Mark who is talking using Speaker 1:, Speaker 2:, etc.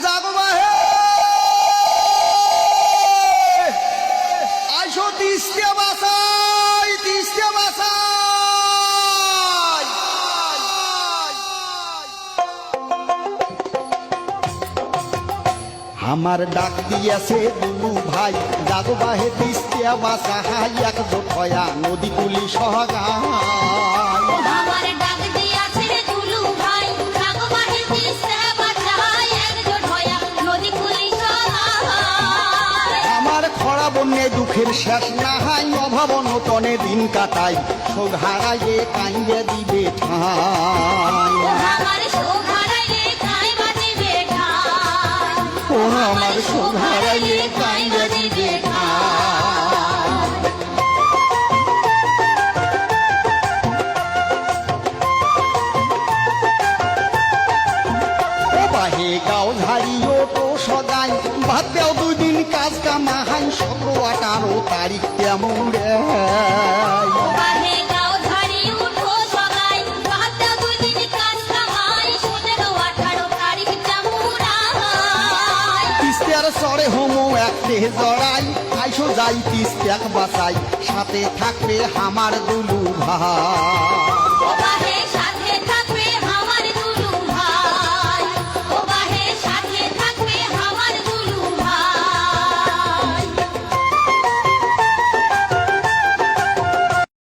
Speaker 1: জাগো বাহে আইসো তিস্তিয়া বাসাই আমার ডাক দিয়েছে দুলু ভাই জাগো বাহে তিস্তিয়া বাসা হাই এক জোটয়া নদী কুলি সহগায়
Speaker 2: আমার ডাক দিয়াছে দুলু ভাই জাগো বাহে তিস্তিয়া বাসা হাই এক জোটয়া নদী কুলি সহগায়
Speaker 1: আমার খরা বন্যে দুঃখের শেষ না হাই অভাব নতনে দিন কাটাই শোক হারাইয়ে কাইয়ে দিবে ঠাই
Speaker 2: আমার শোক হারাইলে কাই বাজিবে ঠাই
Speaker 1: ও আমার শোক হারাইয়ে কাইয়ে দিবে ঠাই ও বাহে গাও ঝাড়িও তো সদাই ভাত দেও দুদিন কাজ কামাহাই 17-18 তারিখ কেমন রে
Speaker 2: বাহে গাও ঝাড়ি উঠো সবাই বাদা দুই দিন কাজ কামাই 17-18 তারিখ জামুরাই
Speaker 1: তিস্তিয়ার সরে হোমো একতে জড়াই আইসো যাই তিস্তিয়াক বাসাই সাথে থাকবে আমার দুলু ভাই
Speaker 2: বাহে